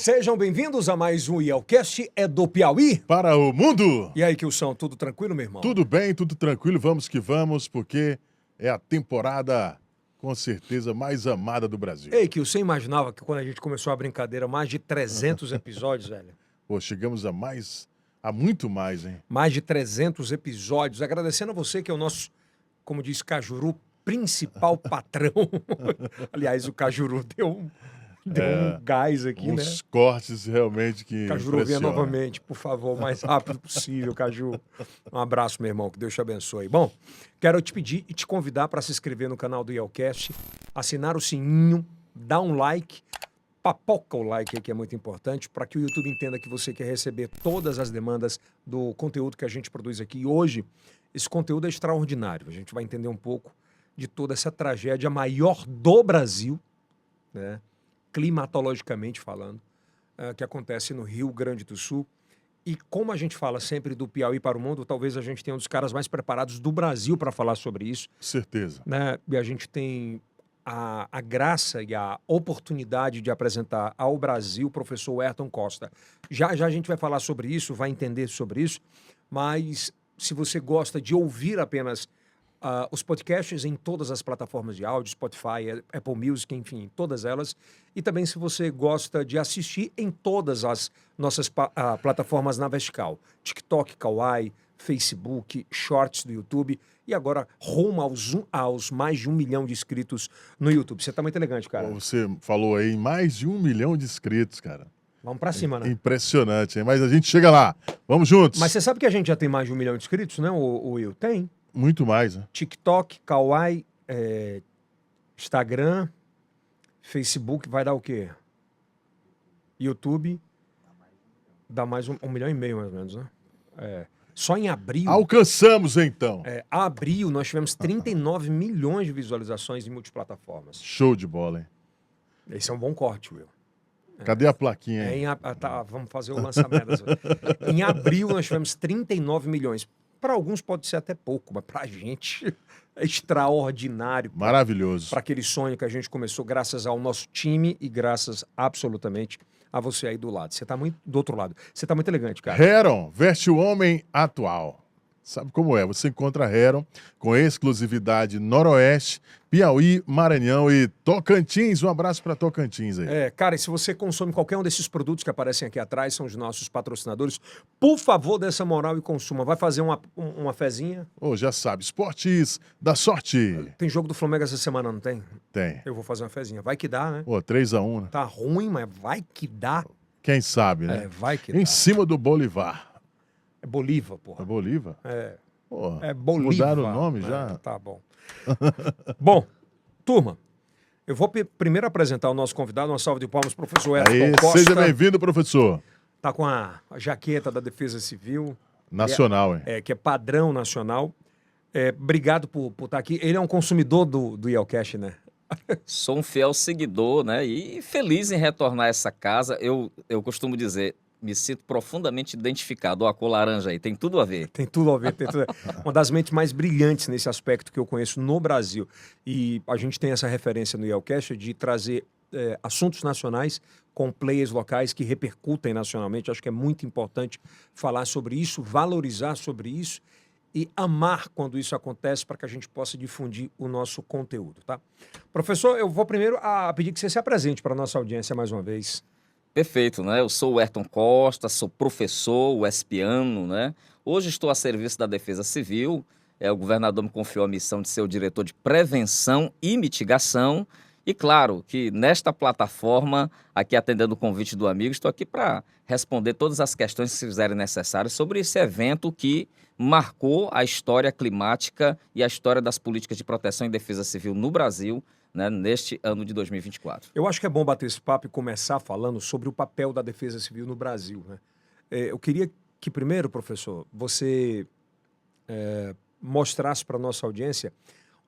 Sejam bem-vindos a mais um IELCast, é do Piauí. Para o mundo! E aí, Kilson, tudo tranquilo, meu irmão? Tudo bem, tudo tranquilo, vamos que vamos, porque é a temporada, com certeza, mais amada do Brasil. Ei, Kilson, você imaginava que quando a gente começou a brincadeira, mais de 300 episódios, velho? Pô, chegamos a muito mais, hein? Mais de 300 episódios. Agradecendo a você que é o nosso, como diz Cajuru, principal patrão. Aliás, o Cajuru deu um gás aqui, né? Uns cortes realmente que Cajuru, venha impressionam. novamente, por favor, o mais rápido possível, Caju. Um abraço, meu irmão, que Deus te abençoe. Bom, quero te pedir e te convidar para se inscrever no canal do IELCast, assinar o sininho, dar um like, papoca o like aí, que é muito importante, para que o YouTube entenda que você quer receber todas as demandas do conteúdo que a gente produz aqui. E hoje, esse conteúdo é extraordinário. A gente vai entender um pouco de toda essa tragédia maior do Brasil, né? Climatologicamente falando, que acontece no Rio Grande do Sul. E como a gente fala sempre do Piauí para o mundo, talvez a gente tenha um dos caras mais preparados do Brasil para falar sobre isso. Certeza. Né? E a gente tem a graça e a oportunidade de apresentar ao Brasil o professor Ayrton Costa. Já já a gente vai falar sobre isso, vai entender sobre isso, mas se você gosta de ouvir apenas os podcasts em todas as plataformas de áudio, Spotify, Apple Music, enfim, todas elas. E também se você gosta de assistir em todas as nossas plataformas na vertical. TikTok, Kawaii, Facebook, Shorts do YouTube. E agora rumo aos mais de 1 milhão de inscritos no YouTube. Você tá muito elegante, cara. Você falou aí em mais de 1 milhão de inscritos, cara. Vamos pra cima, né? Impressionante, hein? Mas a gente chega lá. Vamos juntos. Mas você sabe que a gente já tem mais de 1 milhão de inscritos, né, o Will? Tem. Muito mais, né? TikTok, Kawaii, Instagram, Facebook, vai dar o quê? YouTube, dá mais 1,5 milhão, mais ou menos, né? Só em abril... Alcançamos, então. Abril, nós tivemos 39 milhões de visualizações em multiplataformas. Show de bola, hein? Esse é um bom corte, Will. Cadê a plaquinha aí? Vamos fazer o lançamento. Em abril, nós tivemos 39 milhões. Para alguns pode ser até pouco, mas para a gente é extraordinário. Maravilhoso. Para aquele sonho que a gente começou graças ao nosso time e graças absolutamente a você aí do lado. Você está muito do outro lado. Você está muito elegante, cara. Heron veste o homem atual. Sabe como é? Você encontra Heron com exclusividade Noroeste, Piauí, Maranhão e Tocantins. Um abraço para Tocantins aí. Cara, e se você consome qualquer um desses produtos que aparecem aqui atrás, são os nossos patrocinadores, por favor, dê essa moral e consuma. Vai fazer uma fezinha? Já sabe, Esportes da Sorte. Tem jogo do Flamengo essa semana, não tem? Tem. Eu vou fazer uma fezinha. Vai que dá, né? 3-1, né? Tá ruim, mas vai que dá. Quem sabe, né? Vai que em dá. cima do Bolivar. É Bolívar, porra. É Bolívar? É É Bolívar. Mudaram o nome já? Tá bom. Bom, turma, eu vou primeiro apresentar o nosso convidado. Uma salva de palmas, professor Ayrton Costa. Seja bem-vindo, professor. Tá com a jaqueta da Defesa Civil. Nacional, hein? Que é padrão nacional. Obrigado por estar aqui. Ele é um consumidor do IELCast, né? Sou um fiel seguidor, né? E feliz em retornar a essa casa. Eu costumo dizer, me sinto profundamente identificado. A cor laranja aí, tem tudo a ver. Tem tudo a ver. Uma das mentes mais brilhantes nesse aspecto que eu conheço no Brasil. E a gente tem essa referência no IELCast de trazer assuntos nacionais com players locais que repercutem nacionalmente. Acho que é muito importante falar sobre isso, valorizar sobre isso e amar quando isso acontece para que a gente possa difundir o nosso conteúdo, tá? Professor, eu vou primeiro pedir que você se apresente para a nossa audiência mais uma vez. Perfeito, né? Eu sou o Ayrton Costa, sou professor, UESPiano, né? Hoje estou a serviço da Defesa Civil. O governador me confiou a missão de ser o diretor de prevenção e mitigação. E claro que nesta plataforma, aqui atendendo o convite do amigo, estou aqui para responder todas as questões que se fizerem necessárias sobre esse evento que marcou a história climática e a história das políticas de proteção e defesa civil no Brasil, né, neste ano de 2024. Eu acho que é bom bater esse papo e começar falando sobre o papel da Defesa Civil no Brasil, né? Eu queria que primeiro, professor, você mostrasse para a nossa audiência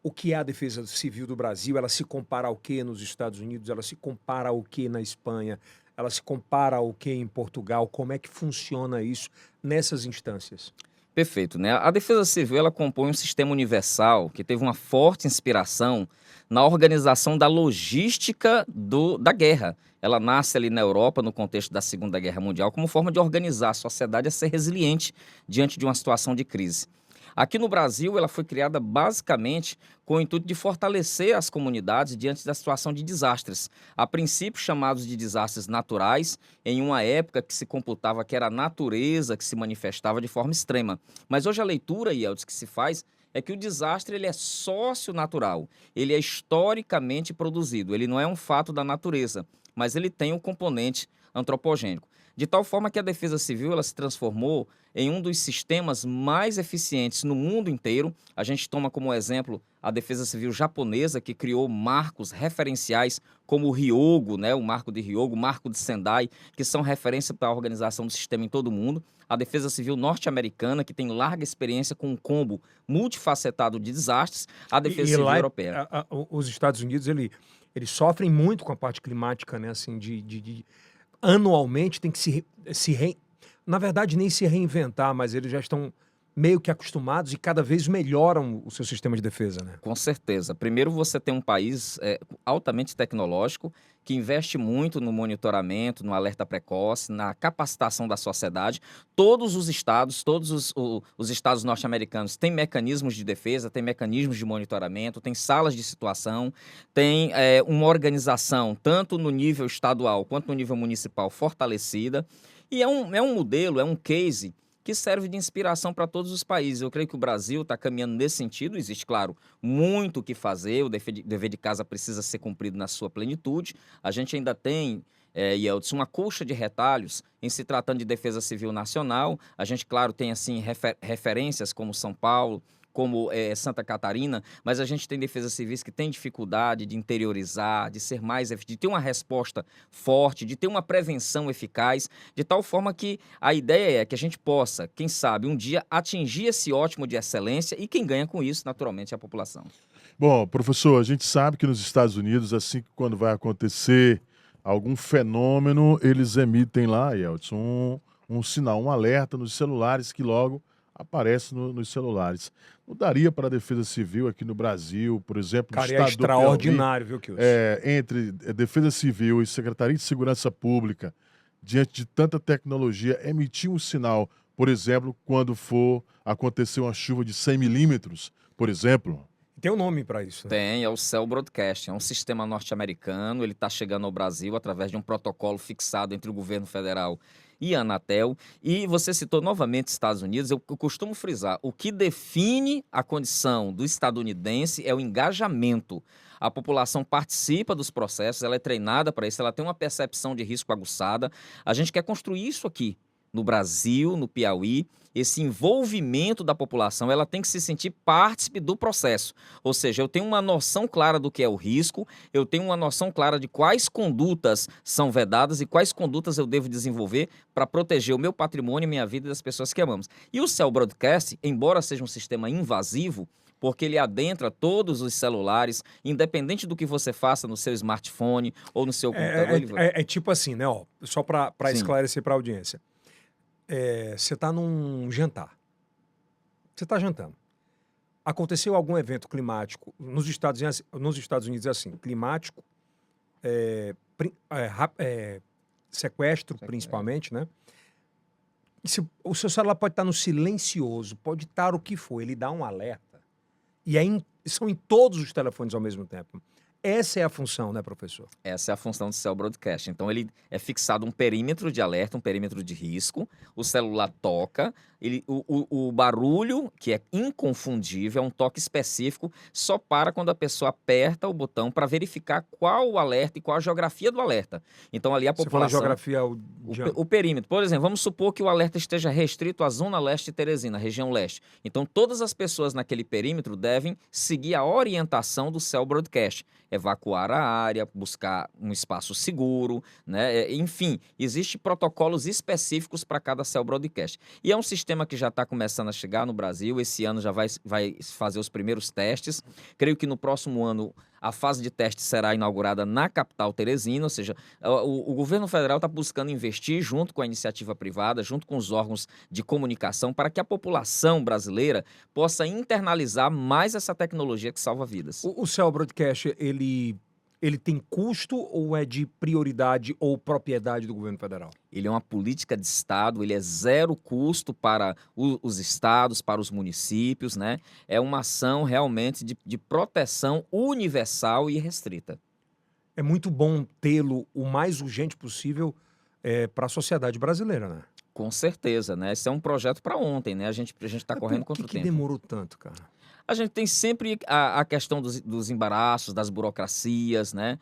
o que é a Defesa Civil do Brasil. Ela se compara ao que nos Estados Unidos? Ela se compara ao que na Espanha? Ela se compara ao que em Portugal? Como é que funciona isso nessas instâncias? Perfeito, né? A Defesa Civil ela compõe um sistema universal que teve uma forte inspiração na organização da logística da guerra. Ela nasce ali na Europa, no contexto da Segunda Guerra Mundial, como forma de organizar a sociedade a ser resiliente diante de uma situação de crise. Aqui no Brasil, ela foi criada basicamente com o intuito de fortalecer as comunidades diante da situação de desastres. A princípio, chamados de desastres naturais, em uma época que se computava que era a natureza que se manifestava de forma extrema. Mas hoje a leitura, Yeltsin, que se faz é que o desastre ele é socio-natural, ele é historicamente produzido, ele não é um fato da natureza, mas ele tem um componente antropogênico. De tal forma que a Defesa Civil ela se transformou em um dos sistemas mais eficientes no mundo inteiro. A gente toma como exemplo a Defesa Civil japonesa, que criou marcos referenciais como o Ryogo, né, o marco de Ryogo, o marco de Sendai, que são referência para a organização do sistema em todo o mundo. A Defesa Civil norte-americana, que tem larga experiência com um combo multifacetado de desastres. A Defesa Civil lá, europeia. Os Estados Unidos, eles sofrem muito com a parte climática, né? Assim, anualmente tem que na verdade, nem se reinventar, mas eles já estão meio que acostumados e cada vez melhoram o seu sistema de defesa, né? Com certeza. Primeiro, você tem um país altamente tecnológico, que investe muito no monitoramento, no alerta precoce, na capacitação da sociedade. Todos os estados norte-americanos têm mecanismos de defesa, têm mecanismos de monitoramento, têm salas de situação, tem uma organização, tanto no nível estadual quanto no nível municipal, fortalecida. E é um modelo, é um case que serve de inspiração para todos os países. Eu creio que o Brasil está caminhando nesse sentido. Existe, claro, muito o que fazer, o dever de casa precisa ser cumprido na sua plenitude. A gente ainda tem, Yeltsin, uma coxa de retalhos em se tratando de defesa civil nacional. A gente, claro, tem assim referências como São Paulo, como Santa Catarina, mas a gente tem defesas civis que têm dificuldade de interiorizar, de ser mais de ter uma resposta forte, de ter uma prevenção eficaz, de tal forma que a ideia é que a gente possa, quem sabe, um dia atingir esse ótimo de excelência e quem ganha com isso, naturalmente, é a população. Bom, professor, a gente sabe que nos Estados Unidos, assim que quando vai acontecer algum fenômeno, eles emitem lá, Yeltsin, um sinal, um alerta nos celulares que logo aparece nos celulares. Não daria para a Defesa Civil aqui no Brasil, por exemplo, no Cara, estado é extraordinário, viu, Kilson? entre Defesa Civil e Secretaria de Segurança Pública, diante de tanta tecnologia, emitir um sinal, por exemplo, quando for acontecer uma chuva de 100 milímetros, por exemplo? Tem um nome para isso, né? Tem, é o Cell Broadcast, é um sistema norte-americano, ele está chegando ao Brasil através de um protocolo fixado entre o governo federal e a Anatel. E você citou novamente Estados Unidos, eu costumo frisar, o que define a condição do estadunidense é o engajamento. A população participa dos processos, ela é treinada para isso, ela tem uma percepção de risco aguçada. A gente quer construir isso aqui no Brasil, no Piauí. Esse envolvimento da população, ela tem que se sentir partícipe do processo. Ou seja, eu tenho uma noção clara do que é o risco, eu tenho uma noção clara de quais condutas são vedadas e quais condutas eu devo desenvolver para proteger o meu patrimônio, minha vida e das pessoas que amamos. E o Cell Broadcast, embora seja um sistema invasivo, porque ele adentra todos os celulares, independente do que você faça no seu smartphone ou no seu computador. É tipo assim, né? Ó, só para esclarecer para a audiência. Você está num jantar. Você está jantando. Aconteceu algum evento climático nos Estados Unidos é assim, climático, sequestro principalmente, né? O seu celular pode estar no silencioso, pode estar o que for, ele dá um alerta. E são em todos os telefones ao mesmo tempo. Essa é a função, né, professor? Essa é a função do Cell Broadcast. Então, ele é fixado um perímetro de alerta, um perímetro de risco. O celular toca, o barulho, que é inconfundível, é um toque específico, só para quando a pessoa aperta o botão para verificar qual o alerta e qual a geografia do alerta. Então, ali a população... Você fala geografia... O perímetro. Por exemplo, vamos supor que o alerta esteja restrito à Zona Leste de Teresina, região leste. Então, todas as pessoas naquele perímetro devem seguir a orientação do Cell Broadcast. Evacuar a área, buscar um espaço seguro, né? Enfim, existem protocolos específicos para cada Cell Broadcast. E é um sistema que já está começando a chegar no Brasil. Esse ano já vai fazer os primeiros testes. Creio que no próximo ano A fase de teste será inaugurada na capital Teresina, ou seja, o governo federal está buscando investir junto com a iniciativa privada, junto com os órgãos de comunicação, para que a população brasileira possa internalizar mais essa tecnologia que salva vidas. O Cell Broadcast, ele tem custo ou é de prioridade ou propriedade do governo federal? Ele é uma política de Estado, ele é zero custo para os estados, para os municípios, né? É uma ação realmente de proteção universal e restrita. É muito bom tê-lo o mais urgente possível para a sociedade brasileira, né? Com certeza, né? Esse é um projeto para ontem, né? A gente está correndo contra o Por que tempo. demorou tanto, cara? A gente tem sempre a questão dos embaraços, das burocracias, né?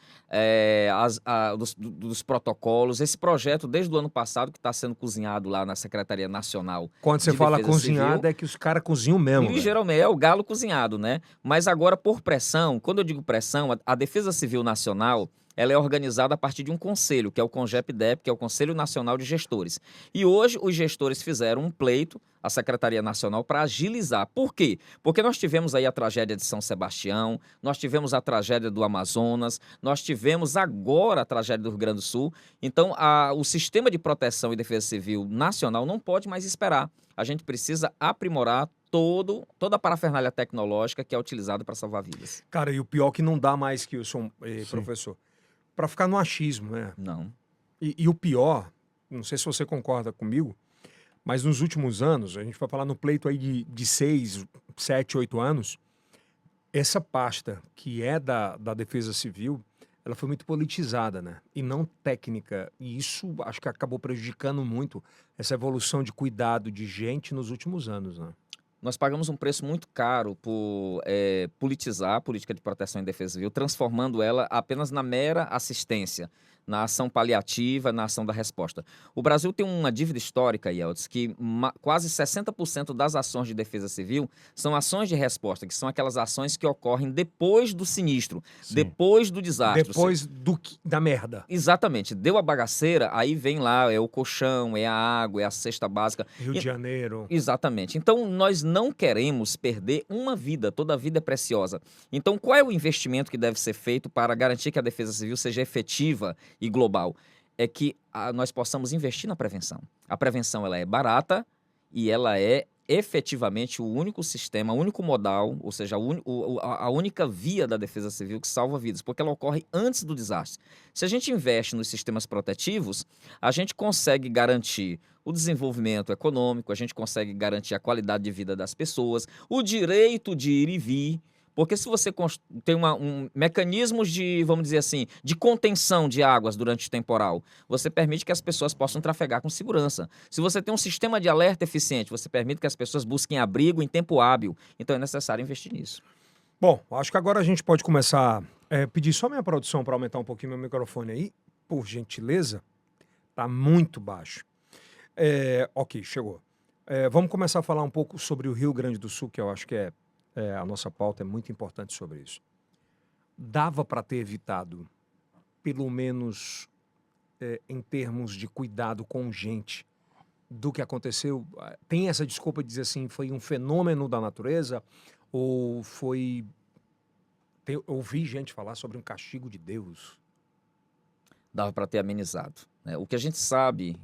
Dos protocolos. Esse projeto, desde o ano passado, que está sendo cozinhado lá na Secretaria Nacional Quando você de fala Defesa cozinhado, Civil, é que os caras cozinham mesmo. e velho. geralmente é o galo cozinhado, né? Mas agora, por pressão, quando eu digo pressão, a Defesa Civil Nacional, ela é organizada a partir de um conselho, que é o CONGEP-DEP, que é o Conselho Nacional de Gestores. E hoje os gestores fizeram um pleito à Secretaria Nacional para agilizar. Por quê? Porque nós tivemos aí a tragédia de São Sebastião, nós tivemos a tragédia do Amazonas, nós tivemos agora a tragédia do Rio Grande do Sul. Então, o sistema de proteção e defesa civil nacional não pode mais esperar. A gente precisa aprimorar toda a parafernália tecnológica que é utilizada para salvar vidas. Cara, e o pior que não dá mais que eu sou Sim. professor. Para ficar no achismo, né? Não. E o pior, não sei se você concorda comigo, mas nos últimos anos, a gente vai falar no pleito aí de 6, 7, 8 anos, essa pasta que é da Defesa Civil, ela foi muito politizada, né? E não técnica. E isso acho que acabou prejudicando muito essa evolução de cuidado de gente nos últimos anos, né? Nós pagamos um preço muito caro por politizar a política de proteção e defesa civil, transformando ela apenas na mera assistência, na ação paliativa, na ação da resposta. O Brasil tem uma dívida histórica, Yeltsin, que quase 60% das ações de defesa civil são ações de resposta, que são aquelas ações que ocorrem depois do sinistro, Sim. depois do desastre. Depois da merda. Exatamente. Deu a bagaceira, aí vem lá, é o colchão, é a água, é a cesta básica. Rio de Janeiro. Exatamente. Então, nós não queremos perder uma vida, toda vida é preciosa. Então, qual é o investimento que deve ser feito para garantir que a defesa civil seja efetiva e global? É que nós possamos investir na prevenção. A prevenção ela é barata e ela é efetivamente o único sistema, o único modal, ou seja, a única via da defesa civil que salva vidas, porque ela ocorre antes do desastre. Se a gente investe nos sistemas protetivos, a gente consegue garantir o desenvolvimento econômico, a gente consegue garantir a qualidade de vida das pessoas, o direito de ir e vir. Porque se você tem mecanismos de, vamos dizer assim, de contenção de águas durante o temporal, você permite que as pessoas possam trafegar com segurança. Se você tem um sistema de alerta eficiente, você permite que as pessoas busquem abrigo em tempo hábil. Então é necessário investir nisso. Bom, acho que agora a gente pode começar a pedir só minha produção para aumentar um pouquinho meu microfone aí, por gentileza. Tá muito baixo. Ok, chegou. Vamos começar a falar um pouco sobre o Rio Grande do Sul, que eu acho que a nossa pauta é muito importante sobre isso. Dava para ter evitado, pelo menos em termos de cuidado com gente, do que aconteceu? Tem essa desculpa de dizer assim, foi um fenômeno da natureza? Ou foi... ouvi gente falar sobre um castigo de Deus. Dava para ter amenizado, né? O que a gente sabe,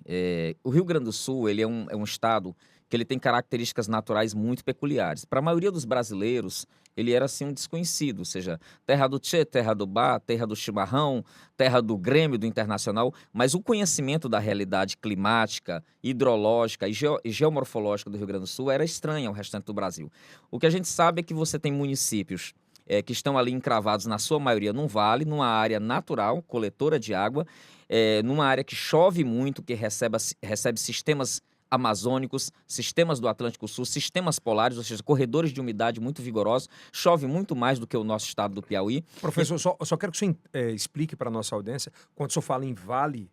o Rio Grande do Sul ele é um estado que ele tem características naturais muito peculiares. Para a maioria dos brasileiros, ele era assim um desconhecido, ou seja, terra do Tchê, terra do Bá, terra do chimarrão, terra do Grêmio, do Internacional, mas o conhecimento da realidade climática, hidrológica e geomorfológica do Rio Grande do Sul era estranho ao restante do Brasil. O que a gente sabe é que você tem municípios que estão ali encravados, na sua maioria, num vale, numa área natural, coletora de água, numa área que chove muito, que recebe sistemas amazônicos, sistemas do Atlântico Sul, sistemas polares, ou seja, corredores de umidade muito vigorosos, chove muito mais do que o nosso estado do Piauí. Professor, só quero que você explique para a nossa audiência, quando o senhor fala em vale,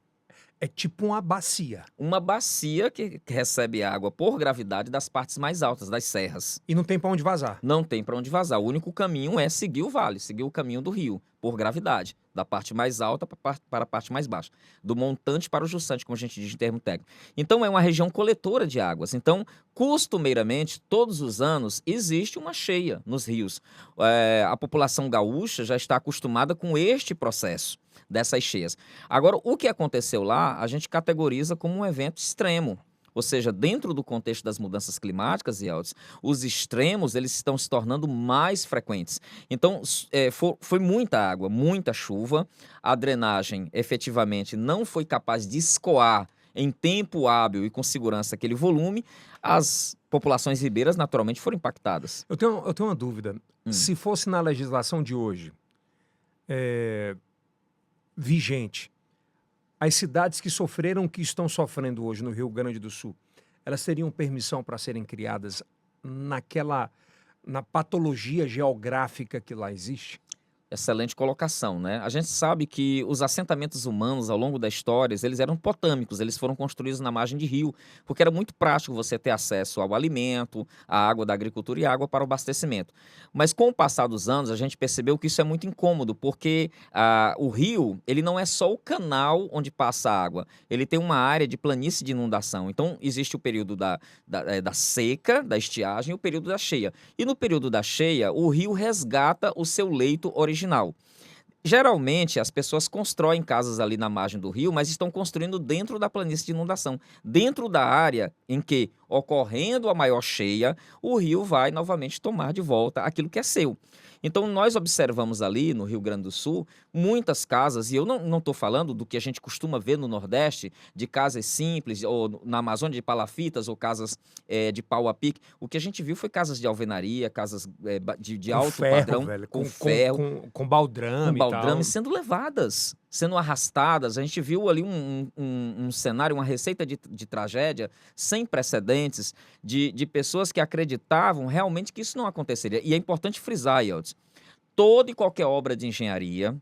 É tipo uma bacia. Uma bacia que recebe água por gravidade das partes mais altas, das serras. E não tem para onde vazar. Não tem para onde vazar. O único caminho é seguir o vale, seguir o caminho do rio, por gravidade, da parte mais alta para a parte mais baixa, do montante para o justante, como a gente diz em termo técnico. Então, é uma região coletora de águas. Então, costumeiramente, todos os anos, existe uma cheia nos rios. A população gaúcha já está acostumada com este processo dessas cheias. Agora, o que aconteceu lá, a gente categoriza como um evento extremo. Ou seja, dentro do contexto das mudanças climáticas, Yeltsin, os extremos eles estão se tornando mais frequentes. Então, foi muita água, muita chuva. A drenagem, efetivamente, não foi capaz de escoar em tempo hábil e com segurança aquele volume. As populações ribeiras, naturalmente, foram impactadas. Eu tenho uma dúvida. Se fosse na legislação de hoje, vigente, as cidades que sofreram o que estão sofrendo hoje no Rio Grande do Sul, elas teriam permissão para serem criadas na patologia geográfica que lá existe? Excelente colocação, né? A gente sabe que os assentamentos humanos ao longo da história, eles eram potâmicos, eles foram construídos na margem de rio, porque era muito prático você ter acesso ao alimento, à água da agricultura e água para o abastecimento. Mas com o passar dos anos, a gente percebeu que isso é muito incômodo, porque o rio, ele não é só o canal onde passa a água, ele tem uma área de planície de inundação. Então, existe o período da seca, da estiagem, e o período da cheia. E no período da cheia, o rio resgata o seu leito original. Geralmente, as pessoas constroem casas ali na margem do rio, mas estão construindo dentro da planície de inundação, dentro da área em que, ocorrendo a maior cheia, o rio vai novamente tomar de volta aquilo que é seu. Então, nós observamos ali no Rio Grande do Sul muitas casas, e eu não estou falando do que a gente costuma ver no Nordeste, de casas simples, ou na Amazônia de palafitas, ou casas de pau a pique. O que a gente viu foi casas de alvenaria, casas de alto ferro, padrão, velho, com ferro, com baldrame, com e tal. baldrame sendo levadas, sendo arrastadas. A gente viu ali um cenário, uma receita de tragédia sem precedentes, de pessoas que acreditavam realmente que isso não aconteceria. E é importante frisar, Yeltsin, toda e qualquer obra de engenharia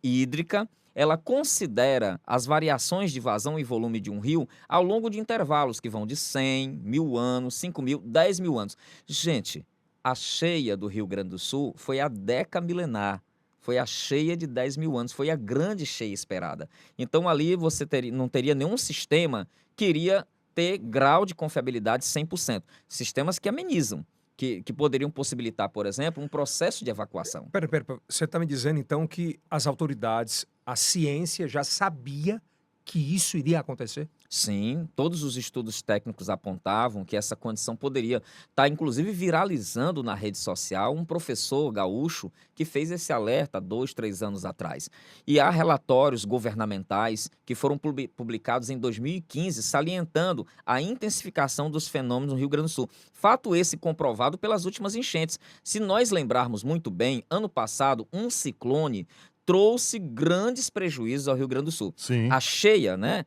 hídrica, ela considera as variações de vazão e volume de um rio ao longo de intervalos que vão de 100, 1000 anos, 5.000, 10.000 anos. Gente, a cheia do Rio Grande do Sul foi a Deca milenar. Foi a cheia de 10.000 anos, foi a grande cheia esperada. Então, ali você não teria nenhum sistema que iria ter grau de confiabilidade 100%. Sistemas que amenizam, que poderiam possibilitar, por exemplo, um processo de evacuação. Pera. Você está me dizendo, então, que as autoridades, a ciência já sabia que isso iria acontecer? Sim, todos os estudos técnicos apontavam que essa condição poderia estar, inclusive, viralizando na rede social um professor gaúcho que fez esse alerta 2, 3 anos atrás. E há relatórios governamentais que foram publicados em 2015 salientando a intensificação dos fenômenos no Rio Grande do Sul. Fato esse comprovado pelas últimas enchentes. Se nós lembrarmos muito bem, ano passado, um ciclone trouxe grandes prejuízos ao Rio Grande do Sul. Sim. A cheia, né?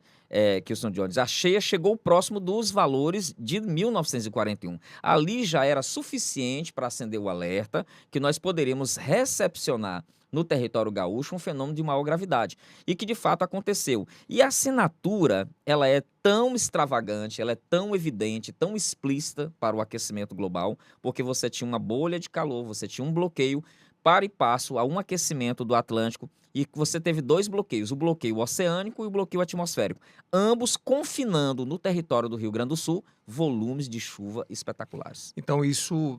Kilson Jones, a cheia chegou próximo dos valores de 1941. Ali já era suficiente para acender o alerta que nós poderíamos recepcionar no território gaúcho um fenômeno de maior gravidade. E que de fato aconteceu. E a assinatura, ela é tão extravagante, ela é tão evidente, tão explícita para o aquecimento global, porque você tinha uma bolha de calor, você tinha um bloqueio para e passo a um aquecimento do Atlântico, e você teve 2 bloqueios, o bloqueio oceânico e o bloqueio atmosférico, ambos confinando no território do Rio Grande do Sul volumes de chuva espetaculares. Então, isso,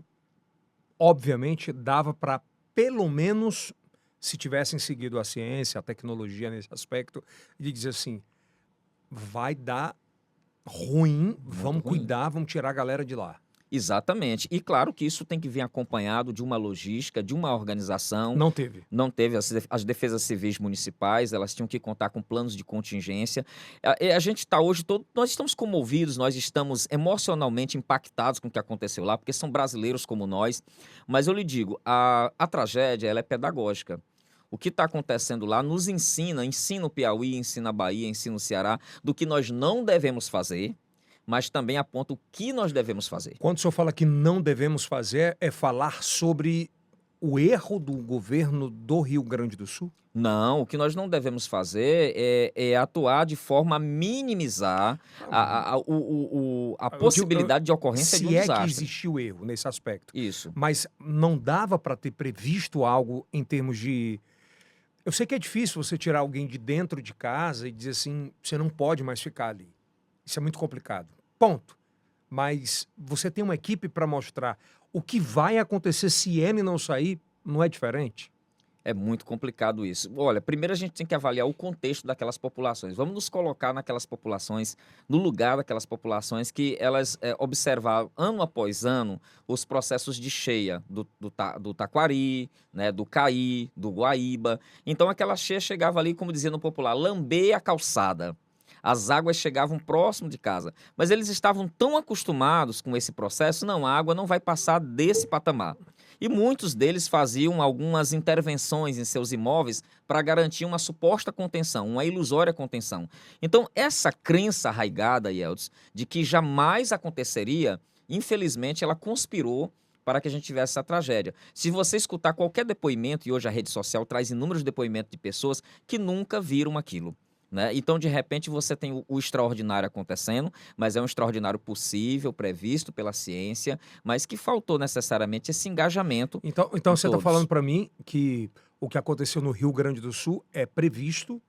obviamente, dava para, pelo menos, se tivessem seguido a ciência, a tecnologia nesse aspecto, de dizer assim, vai dar ruim, vamos ruim. cuidar, vamos tirar a galera de lá. Exatamente. E claro que isso tem que vir acompanhado de uma logística, de uma organização. Não teve. Não teve. As defesas civis municipais, elas tinham que contar com planos de contingência. A gente está hoje, nós estamos comovidos, nós estamos emocionalmente impactados com o que aconteceu lá, porque são brasileiros como nós. Mas eu lhe digo, a tragédia ela é pedagógica. O que está acontecendo lá nos ensina o Piauí, ensina a Bahia, ensina o Ceará, do que nós não devemos fazer, mas também aponta o que nós devemos fazer. Quando o senhor fala que não devemos fazer, é falar sobre o erro do governo do Rio Grande do Sul? Não, o que nós não devemos fazer é atuar de forma a minimizar a possibilidade de ocorrência de um Se é que desastre. existiu erro nesse aspecto. Isso. Mas não dava para ter previsto algo em termos de... Eu sei que é difícil você tirar alguém de dentro de casa e dizer assim, você não pode mais ficar ali. Isso é muito complicado. Ponto. Mas você tem uma equipe para mostrar o que vai acontecer se ele não sair, não é diferente? É muito complicado isso. Olha, primeiro a gente tem que avaliar o contexto daquelas populações. Vamos nos colocar naquelas populações, no lugar daquelas populações que elas observavam ano após ano os processos de cheia do Taquari, né, do Caí, do Guaíba. Então aquela cheia chegava ali, como dizia no popular, lamber a calçada. As águas chegavam próximo de casa, mas eles estavam tão acostumados com esse processo, não, a água não vai passar desse patamar. E muitos deles faziam algumas intervenções em seus imóveis para garantir uma suposta contenção, uma ilusória contenção. Então, essa crença arraigada, Yeltsin, de que jamais aconteceria, infelizmente, ela conspirou para que a gente tivesse essa tragédia. Se você escutar qualquer depoimento, e hoje a rede social traz inúmeros depoimentos de pessoas que nunca viram aquilo. Né? Então, de repente, você tem o extraordinário acontecendo, mas é um extraordinário possível, previsto pela ciência, mas que faltou necessariamente esse engajamento. Então de você está todos. falando para mim que o que aconteceu no Rio Grande do Sul é previsto,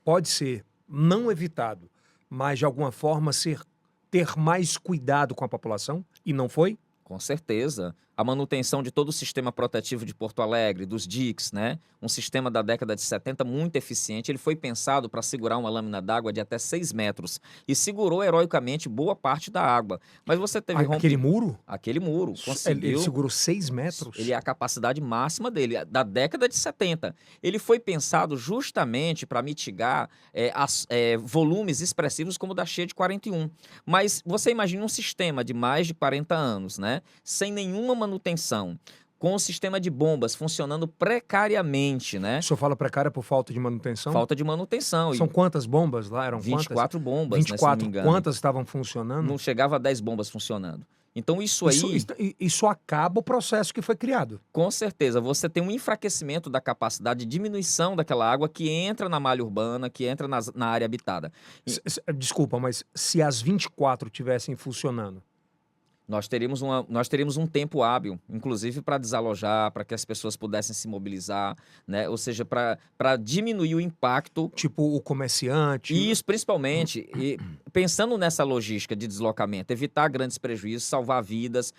pode ser não evitado, mas de alguma forma ter mais cuidado com a população, e não foi? Com certeza. A manutenção de todo o sistema protetivo de Porto Alegre, dos diques, né? Um sistema da década de 70 muito eficiente. Ele foi pensado para segurar uma lâmina d'água de até 6 metros e segurou heroicamente boa parte da água. Mas você teve Aquele muro? Aquele muro. Ele Conseguiu. segurou 6 metros? Ele é a capacidade máxima dele, da década de 70. Ele foi pensado justamente para mitigar volumes expressivos como o da cheia de 41. Mas você imagina um sistema de mais de 40 anos, né? Sem nenhuma manutenção, com o sistema de bombas funcionando precariamente, né? O senhor fala precária por falta de manutenção? Falta de manutenção. São quantas bombas lá? Eram 24 quantas? bombas, 24, né, se não me engano. Quantas estavam funcionando? Não chegava a 10 bombas funcionando. Então isso aí... Isso acaba o processo que foi criado. Com certeza, você tem um enfraquecimento da capacidade de diminuição daquela água que entra na malha urbana, que entra na área habitada. Desculpa, mas se as 24 tivessem funcionando, nós teríamos um tempo hábil, inclusive para desalojar, para que as pessoas pudessem se mobilizar, né? Ou seja, para diminuir o impacto. Tipo o comerciante. Isso, principalmente. E pensando nessa logística de deslocamento, evitar grandes prejuízos, salvar vidas.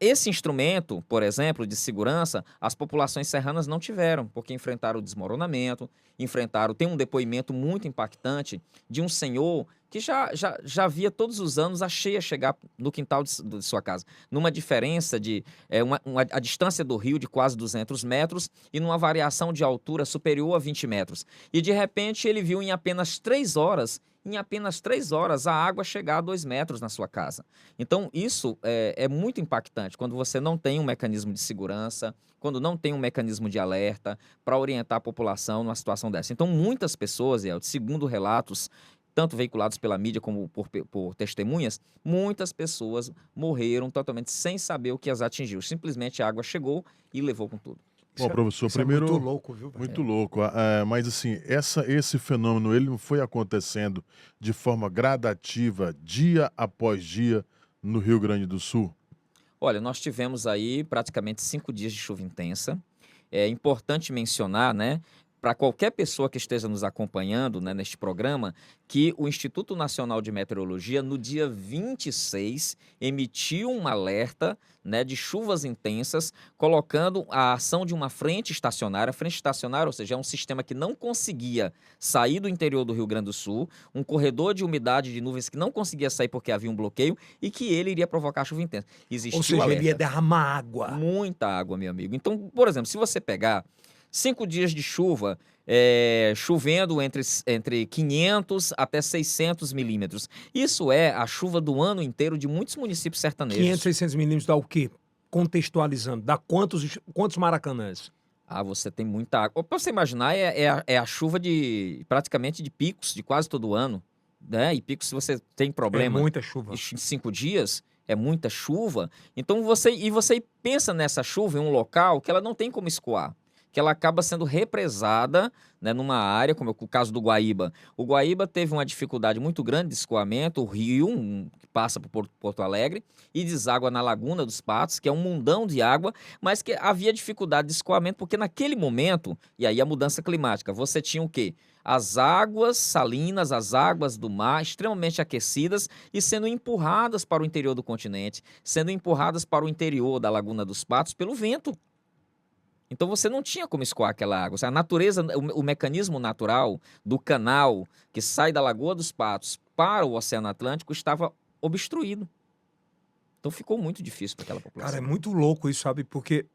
Esse instrumento, por exemplo, de segurança, as populações serranas não tiveram, porque enfrentaram o desmoronamento, tem um depoimento muito impactante de um senhor que já via todos os anos a cheia chegar no quintal de sua casa, numa diferença de a distância do rio de quase 200 metros e numa variação de altura superior a 20 metros. E, de repente, ele viu em apenas 3 horas a água chegar a 2 metros na sua casa. Então, isso é muito impactante quando você não tem um mecanismo de segurança, quando não tem um mecanismo de alerta para orientar a população numa situação dessa. Então, muitas pessoas, segundo relatos, tanto veiculados pela mídia como por testemunhas, muitas pessoas morreram totalmente sem saber o que as atingiu. Simplesmente a água chegou e levou com tudo. Bom, professor, isso primeiro... é muito louco, viu? Muito louco. Mas, assim, esse fenômeno, ele não foi acontecendo de forma gradativa, dia após dia, no Rio Grande do Sul? Olha, nós tivemos aí praticamente 5 dias de chuva intensa. É importante mencionar, né, para qualquer pessoa que esteja nos acompanhando, né, neste programa, que o Instituto Nacional de Meteorologia, no dia 26, emitiu um alerta, né, de chuvas intensas, colocando a ação de uma frente estacionária. Frente estacionária, ou seja, é um sistema que não conseguia sair do interior do Rio Grande do Sul, um corredor de umidade de nuvens que não conseguia sair porque havia um bloqueio e que ele iria provocar chuva intensa. Existiu Ou seja, alerta. ele ia derramar água. Muita água, meu amigo. Então, por exemplo, se você pegar 5 dias de chuva, chovendo entre 500 até 600 milímetros. Isso é a chuva do ano inteiro de muitos municípios sertanejos. 500, 600 milímetros dá o quê? Contextualizando, dá quantos maracanãs? Você tem muita água. Para você imaginar, é a chuva praticamente de picos de quase todo ano. Né? E picos, se você tem problema É muita chuva. em 5 dias, é muita chuva, então você pensa nessa chuva em um local que ela não tem como escoar, que ela acaba sendo represada, né, numa área, como é o caso do Guaíba. O Guaíba teve uma dificuldade muito grande de escoamento, o rio, que passa por Porto Alegre, e deságua na Laguna dos Patos, que é um mundão de água, mas que havia dificuldade de escoamento, porque naquele momento, e aí a mudança climática, você tinha o quê? As águas salinas, as águas do mar, extremamente aquecidas e sendo empurradas para o interior do continente, sendo empurradas para o interior da Laguna dos Patos pelo vento. Então você não tinha como escoar aquela água. A natureza, o mecanismo natural do canal que sai da Lagoa dos Patos para o Oceano Atlântico estava obstruído. Então ficou muito difícil para aquela população. Cara, é muito louco isso, sabe? Porque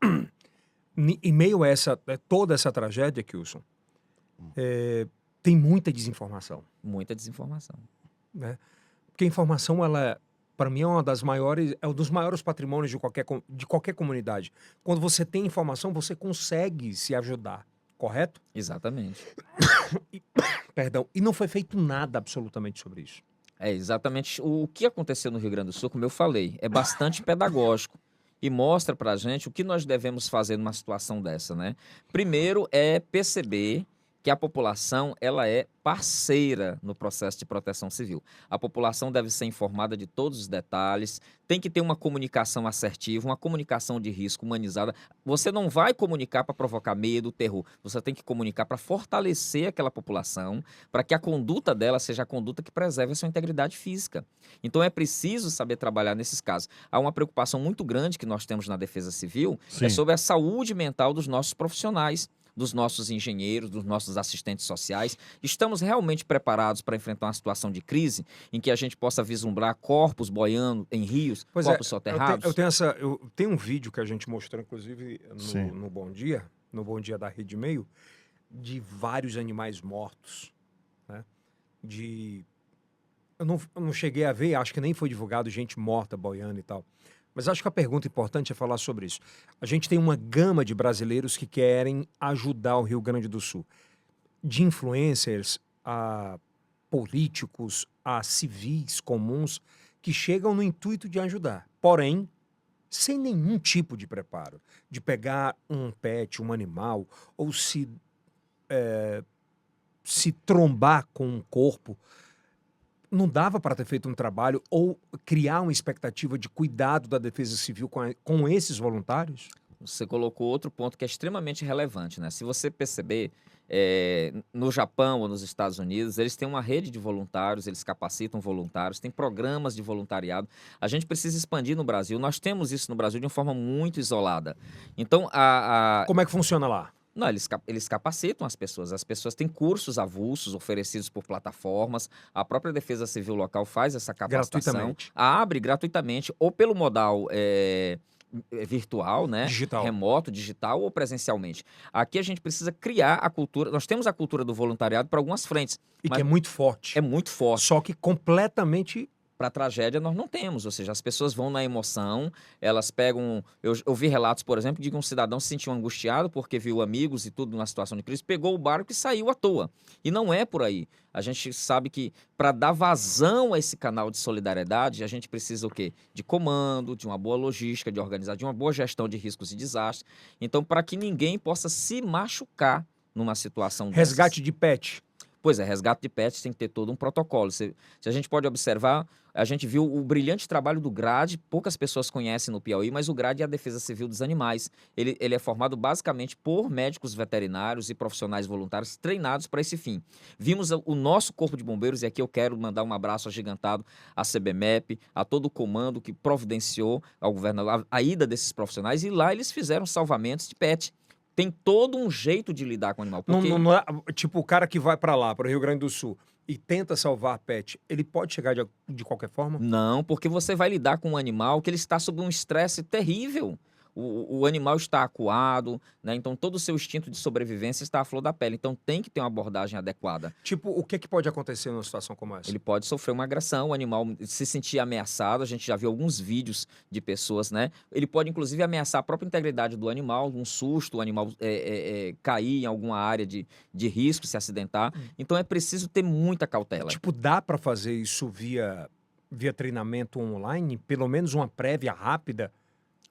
em meio a toda essa tragédia, Kilson, tem muita desinformação, Muita desinformação. né? Porque a informação, ela, para mim, é uma das maiores, é um dos maiores patrimônios de qualquer comunidade. Quando você tem informação, você consegue se ajudar, correto? Exatamente. Perdão. E não foi feito nada absolutamente sobre isso. É exatamente o que aconteceu no Rio Grande do Sul, como eu falei, é bastante pedagógico e mostra para a gente o que nós devemos fazer numa situação dessa, né? Primeiro é perceber que a população ela é parceira no processo de proteção civil. A população deve ser informada de todos os detalhes, tem que ter uma comunicação assertiva, uma comunicação de risco humanizada. Você não vai comunicar para provocar medo, terror. Você tem que comunicar para fortalecer aquela população, para que a conduta dela seja a conduta que preserve a sua integridade física. Então é preciso saber trabalhar nesses casos. Há uma preocupação muito grande que nós temos na Defesa Civil, é sobre a saúde mental dos nossos profissionais, dos nossos engenheiros, dos nossos assistentes sociais. Estamos realmente preparados para enfrentar uma situação de crise em que a gente possa vislumbrar corpos boiando em rios, corpos soterrados? Eu tenho um vídeo que a gente mostrou, inclusive, no Bom Dia da Rede Meio, de vários animais mortos, né? Eu não cheguei a ver, acho que nem foi divulgado gente morta boiando e tal. Mas acho que a pergunta importante é falar sobre isso. A gente tem uma gama de brasileiros que querem ajudar o Rio Grande do Sul. De influencers a políticos, a civis comuns, que chegam no intuito de ajudar. Porém, sem nenhum tipo de preparo. De pegar um pet, um animal, ou se trombar com um corpo. Não dava para ter feito um trabalho ou criar uma expectativa de cuidado da Defesa Civil com esses voluntários? Você colocou outro ponto que é extremamente relevante, né? Se você perceber, no Japão ou nos Estados Unidos, eles têm uma rede de voluntários, eles capacitam voluntários, tem programas de voluntariado. A gente precisa expandir no Brasil. Nós temos isso no Brasil de uma forma muito isolada. Então, Como é que funciona lá? Não, eles capacitam as pessoas têm cursos avulsos oferecidos por plataformas, a própria Defesa Civil local faz essa capacitação, Gratuitamente. abre gratuitamente, ou pelo modal virtual, né? Digital. Remoto, digital ou presencialmente. Aqui a gente precisa criar a cultura, nós temos a cultura do voluntariado para algumas frentes. E mas que é muito forte. é muito forte. Só que completamente... Para a tragédia nós não temos, ou seja, as pessoas vão na emoção, elas pegam... Eu vi relatos, por exemplo, de que um cidadão se sentiu angustiado porque viu amigos e tudo numa situação de crise, pegou o barco e saiu à toa. E não é por aí. A gente sabe que para dar vazão a esse canal de solidariedade, a gente precisa o quê? De comando, de uma boa logística, de organizar, de uma boa gestão de riscos e desastres. Então, para que ninguém possa se machucar numa situação dessas. Resgate de pet. Pois é, resgate de pets tem que ter todo um protocolo. Se a gente pode observar, a gente viu o brilhante trabalho do GRAD, poucas pessoas conhecem no Piauí, mas o GRAD é a Defesa Civil dos Animais. Ele é formado basicamente por médicos veterinários e profissionais voluntários treinados para esse fim. Vimos o nosso Corpo de Bombeiros, e aqui eu quero mandar um abraço agigantado à CBMEP, a todo o comando que providenciou ao governador a ida desses profissionais, e lá eles fizeram salvamentos de pet. Tem todo um jeito de lidar com o animal. Porque... Não é, tipo, o cara que vai para lá, para o Rio Grande do Sul, e tenta salvar pet, ele pode chegar de qualquer forma? Não, porque você vai lidar com um animal que ele está sob um estresse terrível. O animal está acuado, né? Então todo o seu instinto de sobrevivência está à flor da pele. Então tem que ter uma abordagem adequada. Tipo, o que pode acontecer numa situação como essa? Ele pode sofrer uma agressão, o animal se sentir ameaçado. A gente já viu alguns vídeos de pessoas, né? Ele pode inclusive ameaçar a própria integridade do animal, um susto, o animal cair em alguma área de risco, se acidentar. Então é preciso ter muita cautela. Tipo, dá para fazer isso via via treinamento online, pelo menos uma prévia rápida?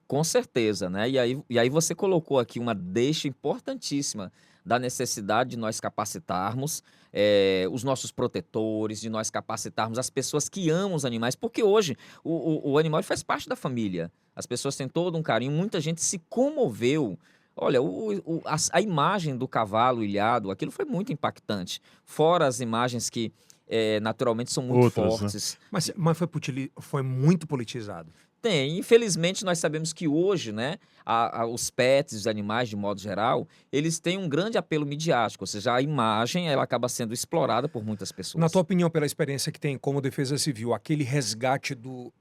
Com certeza, né? E aí você colocou aqui uma deixa importantíssima da necessidade de nós capacitarmos os nossos protetores, de nós capacitarmos as pessoas que amam os animais, porque hoje o animal faz parte da família. As pessoas têm todo um carinho, muita gente se comoveu. Olha, a imagem do cavalo ilhado, aquilo foi muito impactante. Fora as imagens que naturalmente são muito Outras, né? fortes. Mas foi muito politizado. Tem, infelizmente nós sabemos que hoje, né, os pets, os animais de modo geral, eles têm um grande apelo midiático, ou seja, a imagem ela acaba sendo explorada por muitas pessoas. Na tua opinião, pela experiência que tem como Defesa Civil, aquele resgate do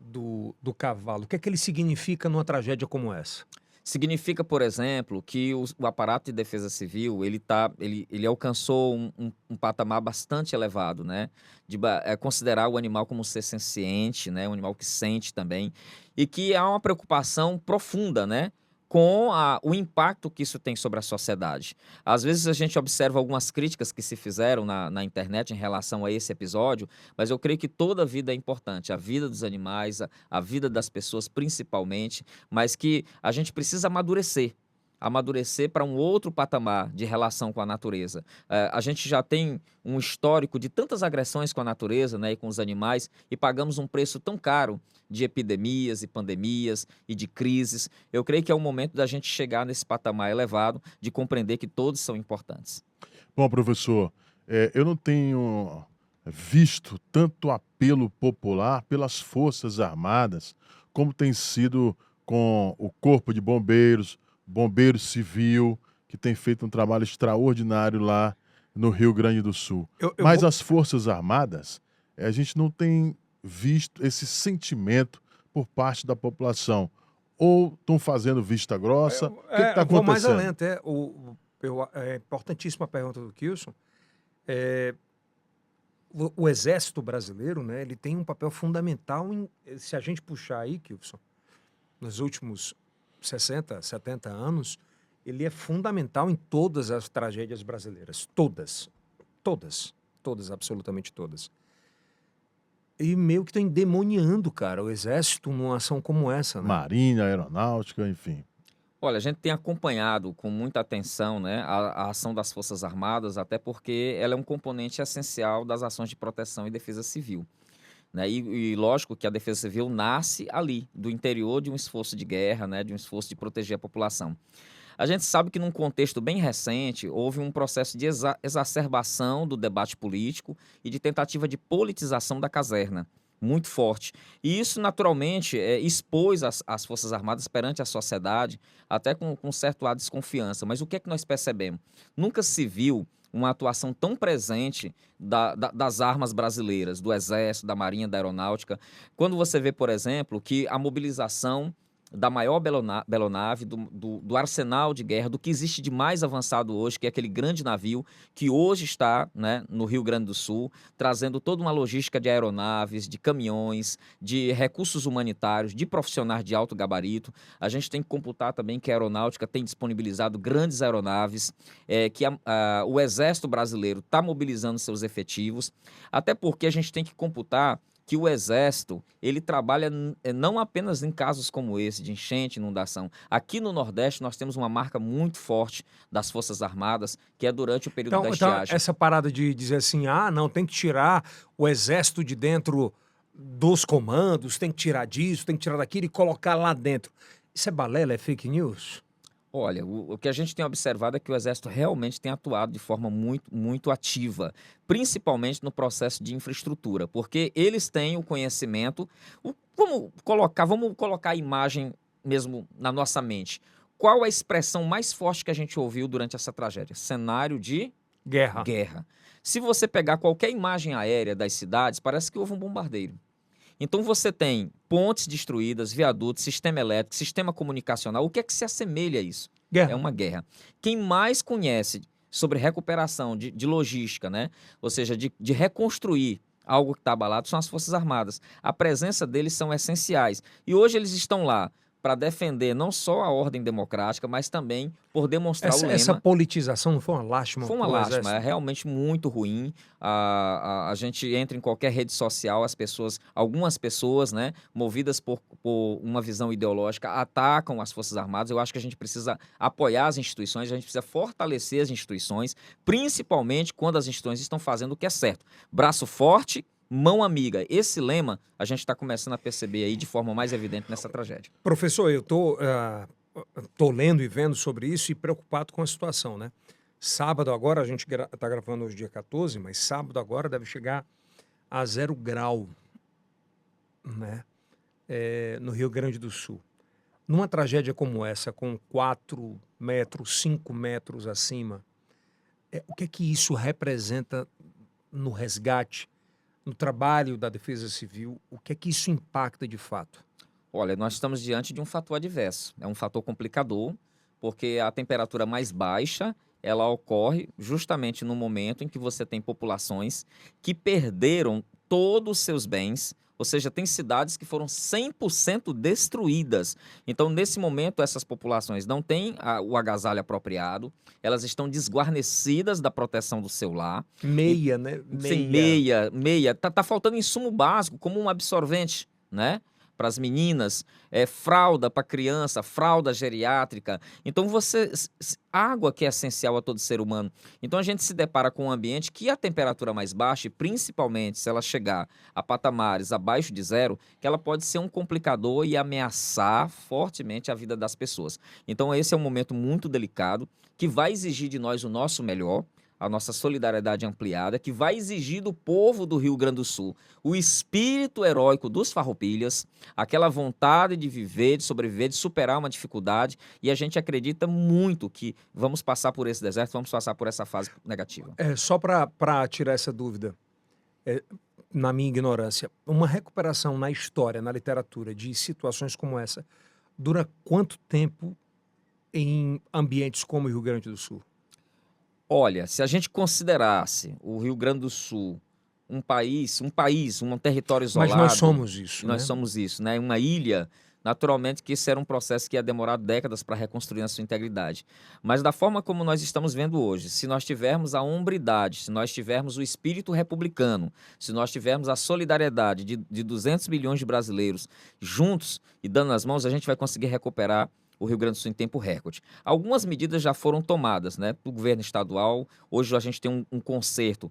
cavalo, o que é que ele significa numa tragédia como essa? Significa, por exemplo, que o aparato de defesa civil ele alcançou um patamar bastante elevado, né? De considerar o animal como um ser senciente, né? Um animal que sente também, e que há uma preocupação profunda, né? Com o impacto que isso tem sobre a sociedade. Às vezes a gente observa algumas críticas que se fizeram na internet em relação a esse episódio, mas eu creio que toda vida é importante, a vida dos animais, a vida das pessoas principalmente, mas que a gente precisa amadurecer para um outro patamar de relação com a natureza. A gente já tem um histórico de tantas agressões com a natureza, né, e com os animais, e pagamos um preço tão caro de epidemias e pandemias e de crises. Eu creio que é o momento da gente chegar nesse patamar elevado, de compreender que todos são importantes. Bom, professor, eu não tenho visto tanto apelo popular pelas Forças Armadas, como tem sido com o Corpo de Bombeiros, Bombeiro Civil, que tem feito um trabalho extraordinário lá no Rio Grande do Sul. Mas as Forças Armadas, a gente não tem visto esse sentimento por parte da população. Ou estão fazendo vista grossa? O que está Vou mais acontecendo? além, é importantíssima a pergunta do Kilson. O Exército Brasileiro, né, ele tem um papel fundamental se a gente puxar aí, Kilson, nos últimos 60, 70 anos, ele é fundamental em todas as tragédias brasileiras. Todas. Todas. Todas, absolutamente todas. E meio que está endemoniando, cara, o Exército numa ação como essa, né? Marinha, Aeronáutica, enfim. Olha, a gente tem acompanhado com muita atenção, né, a ação das Forças Armadas, até porque ela é um componente essencial das ações de proteção e defesa civil. Né? E lógico que a defesa civil nasce ali, do interior de um esforço de guerra, né, de um esforço de proteger a população. A gente sabe que num contexto bem recente, houve um processo de exacerbação do debate político e de tentativa de politização da caserna, muito forte. E isso, naturalmente, expôs as Forças Armadas perante a sociedade, até com um certo lado de desconfiança. Mas o que é que nós percebemos? Nunca se viu uma atuação tão presente das armas brasileiras, do Exército, da Marinha, da Aeronáutica. Quando você vê, por exemplo, que a mobilização da maior belonave, do arsenal de guerra, do que existe de mais avançado hoje, que é aquele grande navio que hoje está, né, no Rio Grande do Sul, trazendo toda uma logística de aeronaves, de caminhões, de recursos humanitários, de profissionais de alto gabarito. A gente tem que computar também que a Aeronáutica tem disponibilizado grandes aeronaves, que o Exército Brasileiro está mobilizando seus efetivos, até porque a gente tem que computar que o Exército, ele trabalha não apenas em casos como esse, de enchente, inundação. Aqui no Nordeste, nós temos uma marca muito forte das Forças Armadas, que é durante o período da estiagem. Então, essa parada de dizer assim, não, tem que tirar o Exército de dentro dos comandos, tem que tirar disso, tem que tirar daquilo e colocar lá dentro. Isso é balela, é fake news? Olha, o que a gente tem observado é que o Exército realmente tem atuado de forma muito, muito ativa, principalmente no processo de infraestrutura, porque eles têm o conhecimento. Vamos colocar a imagem mesmo na nossa mente. Qual a expressão mais forte que a gente ouviu durante essa tragédia? Cenário de guerra. Se você pegar qualquer imagem aérea das cidades, parece que houve um bombardeiro. Então você tem pontes destruídas, viadutos, sistema elétrico, sistema comunicacional. O que é que se assemelha a isso? Guerra. É uma guerra. Quem mais conhece sobre recuperação de logística, né? Ou seja, de reconstruir algo que está abalado, são as Forças Armadas. A presença deles são essenciais. E hoje eles estão lá para defender não só a ordem democrática, mas também por demonstrar o lema. Essa politização não foi uma lástima? Foi uma pro lástima, Exército? é realmente muito ruim. A gente entra em qualquer rede social, algumas pessoas, né, movidas por uma visão ideológica, atacam as Forças Armadas. Eu acho que a gente precisa apoiar as instituições, a gente precisa fortalecer as instituições, principalmente quando as instituições estão fazendo o que é certo. Braço forte, mão amiga. Esse lema a gente está começando a perceber aí de forma mais evidente nessa tragédia. Professor, eu tô lendo e vendo sobre isso e preocupado com a situação, né? Sábado agora, a gente tá gravando hoje dia 14, mas sábado agora deve chegar a 0 grau, né? No Rio Grande do Sul. Numa tragédia como essa, com 4 metros, 5 metros acima, o que é que isso representa no resgate, no trabalho da Defesa Civil? O que é que isso impacta de fato? Olha, nós estamos diante de um fator adverso. É um fator complicador, porque a temperatura mais baixa, ela ocorre justamente no momento em que você tem populações que perderam todos os seus bens, ou seja, tem cidades que foram 100% destruídas. Então, nesse momento, essas populações não têm o agasalho apropriado, elas estão desguarnecidas da proteção do seu lar. Meia, né? Sem meia. Tá faltando insumo básico, como um absorvente, né? Para as meninas, fralda para criança, fralda geriátrica. Então, água que é essencial a todo ser humano. Então, a gente se depara com um ambiente que a temperatura mais baixa, e principalmente se ela chegar a patamares abaixo de 0, que ela pode ser um complicador e ameaçar fortemente a vida das pessoas. Então, esse é um momento muito delicado, que vai exigir de nós o nosso melhor, a nossa solidariedade ampliada, que vai exigir do povo do Rio Grande do Sul o espírito heróico dos farroupilhas, aquela vontade de viver, de sobreviver, de superar uma dificuldade, e a gente acredita muito que vamos passar por esse deserto, vamos passar por essa fase negativa. Só para tirar essa dúvida, na minha ignorância, uma recuperação na história, na literatura, de situações como essa, dura quanto tempo em ambientes como o Rio Grande do Sul? Olha, se a gente considerasse o Rio Grande do Sul um território isolado... Mas nós somos isso, Nós né? somos isso, né? Uma ilha, naturalmente que isso era um processo que ia demorar décadas para reconstruir a sua integridade. Mas da forma como nós estamos vendo hoje, se nós tivermos a hombridade, se nós tivermos o espírito republicano, se nós tivermos a solidariedade de 200 milhões de brasileiros juntos e dando as mãos, a gente vai conseguir recuperar o Rio Grande do Sul em tempo recorde. Algumas medidas já foram tomadas, né, pelo governo estadual. Hoje a gente tem um concerto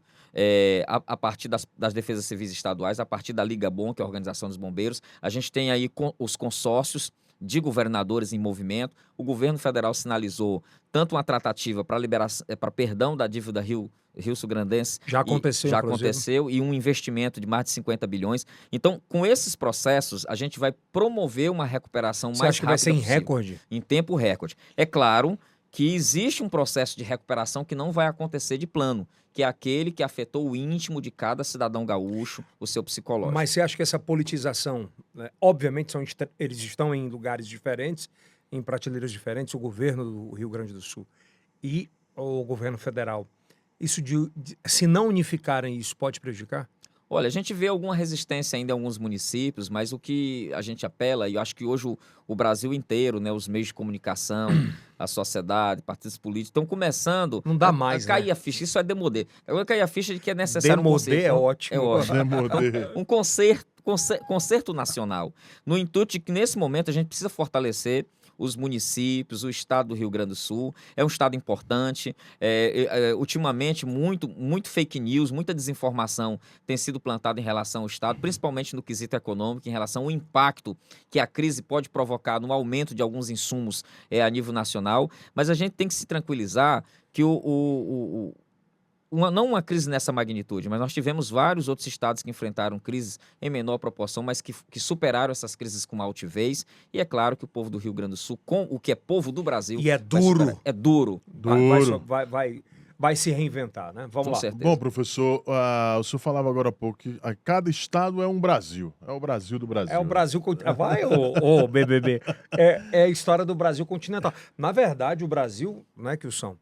a partir das defesas civis estaduais, a partir da Liga Bom, que é a Organização dos Bombeiros. A gente tem aí os consórcios de governadores em movimento. O governo federal sinalizou tanto uma tratativa para perdão da dívida rio-sul-grandense. Já aconteceu, Já inclusive. aconteceu, e um investimento de mais de 50 bilhões. Então, com esses processos, a gente vai promover uma recuperação Você mais acha que vai rápida ser em possível, recorde? em tempo recorde. É claro que existe um processo de recuperação que não vai acontecer de plano, que é aquele que afetou o íntimo de cada cidadão gaúcho, o seu psicológico. Mas você acha que essa politização, né, obviamente eles estão em lugares diferentes, em prateleiras diferentes, o governo do Rio Grande do Sul e o governo federal, isso se não unificarem isso, pode prejudicar? Olha, a gente vê alguma resistência ainda em alguns municípios, mas o que a gente apela, e eu acho que hoje o Brasil inteiro, né, os meios de comunicação, a sociedade, partidos políticos, estão começando Não dá mais, a cair né? a ficha. Isso é demodê. Agora cair a ficha de que é necessário Demodê um conserto. é ótimo. É ótimo. Demodê. Um concerto nacional, no intuito de que nesse momento a gente precisa fortalecer os municípios, o estado do Rio Grande do Sul. É um estado importante. Ultimamente, muito fake news, muita desinformação tem sido plantada em relação ao estado, principalmente no quesito econômico, em relação ao impacto que a crise pode provocar no aumento de alguns insumos a nível nacional. Mas a gente tem que se tranquilizar que não uma crise nessa magnitude, mas nós tivemos vários outros estados que enfrentaram crises em menor proporção, mas que superaram essas crises com altivez. E é claro que o povo do Rio Grande do Sul, com o que é povo do Brasil... E é vai duro. superar. É duro. Duro. Vai se reinventar, né? Vamos Com lá. certeza. Bom, professor, o senhor falava agora há pouco que cada estado é um Brasil. É o Brasil do Brasil. É o Brasil... Vai, ô BBB. É a história do Brasil continental. Na verdade, o Brasil, né, Kilson,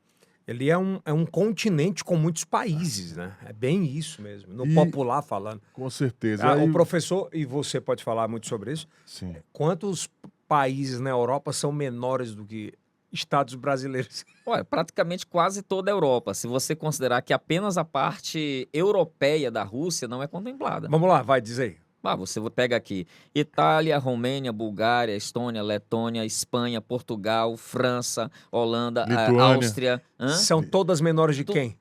ele é um continente com muitos países, né? É bem isso mesmo, no popular falando. Com certeza. Aí, O professor, e você pode falar muito sobre isso, sim. quantos países na Europa são menores do que estados brasileiros? Olha, praticamente quase toda a Europa, se você considerar que apenas a parte europeia da Rússia não é contemplada. Vamos lá, vai dizer. Você pega aqui Itália, Romênia, Bulgária, Estônia, Letônia, Espanha, Portugal, França, Holanda, Lituânia. Áustria. São todas menores de quem?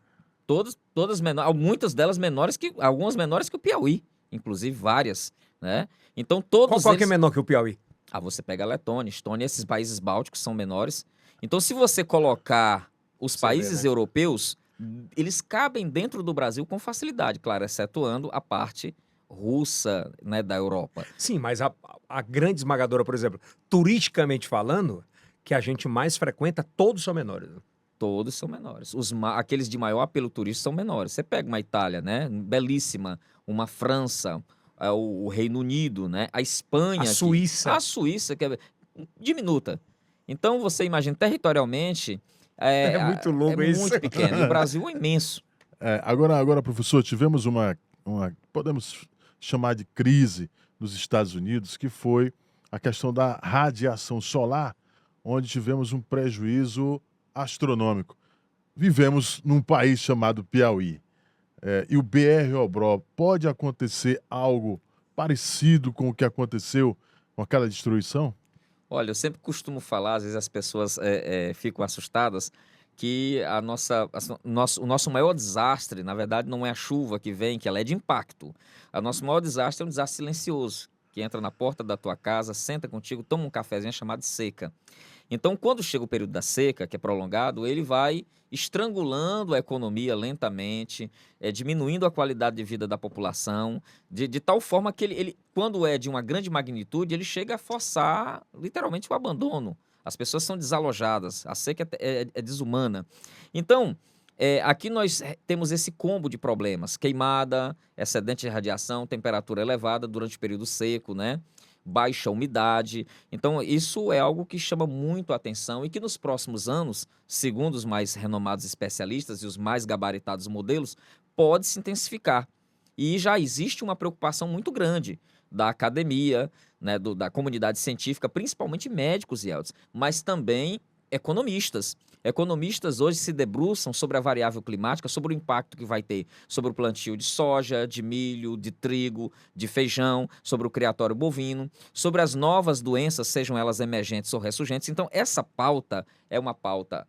Todas menores, muitas delas menores algumas menores que o Piauí, inclusive várias, né? Então todos Qual que é eles... menor que o Piauí? Você pega a Letônia, Estônia, esses países bálticos são menores. Então se você colocar os países europeus, eles cabem dentro do Brasil com facilidade, claro, excetuando a parte russa, né, da Europa. Sim, mas a grande esmagadora, por exemplo, turisticamente falando, que a gente mais frequenta, todos são menores. Todos são menores. Aqueles de maior apelo turístico são menores. Você pega uma Itália, né, belíssima, uma França, o Reino Unido, né, a Espanha, A Suíça. A Suíça, que é diminuta. Então você imagina, territorialmente, É muito louco isso. É muito pequeno. E o Brasil é imenso. Agora, professor, tivemos uma, podemos chamar de crise nos Estados Unidos, que foi a questão da radiação solar, onde tivemos um prejuízo astronômico. Vivemos num país chamado Piauí. E o BR-Obró, pode acontecer algo parecido com o que aconteceu com aquela destruição? Olha, eu sempre costumo falar, às vezes as pessoas ficam assustadas, que o nosso maior desastre, na verdade, não é a chuva que vem, que ela é de impacto. O nosso maior desastre é um desastre silencioso, que entra na porta da tua casa, senta contigo, toma um cafezinho chamado de seca. Então, quando chega o período da seca, que é prolongado, ele vai estrangulando a economia lentamente, diminuindo a qualidade de vida da população, de tal forma que ele, quando é de uma grande magnitude, ele chega a forçar, literalmente, o abandono. As pessoas são desalojadas, a seca é desumana. Então, aqui nós temos esse combo de problemas: queimada, excedente de radiação, temperatura elevada durante o período seco, né? Baixa umidade. Então, isso é algo que chama muito a atenção e que nos próximos anos, segundo os mais renomados especialistas e os mais gabaritados modelos, pode se intensificar. E já existe uma preocupação muito grande da academia, né, da comunidade científica, principalmente médicos, Yeltsin, mas também economistas. Economistas hoje se debruçam sobre a variável climática, sobre o impacto que vai ter sobre o plantio de soja, de milho, de trigo, de feijão, sobre o criatório bovino, sobre as novas doenças, sejam elas emergentes ou ressurgentes. Então, essa pauta é uma pauta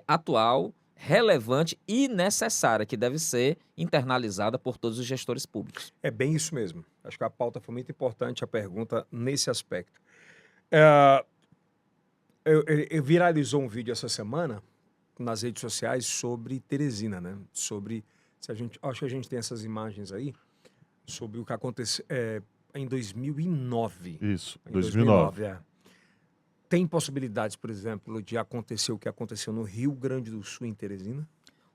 atual, relevante e necessária, que deve ser internalizada por todos os gestores públicos. É bem isso mesmo. Acho que a pauta foi muito importante, a pergunta, nesse aspecto. Viralizou um vídeo essa semana nas redes sociais sobre Teresina, né? Sobre, acho que a gente tem essas imagens aí, sobre o que aconteceu em 2009. Isso, em 2009. Tem possibilidades, por exemplo, de acontecer o que aconteceu no Rio Grande do Sul, em Teresina?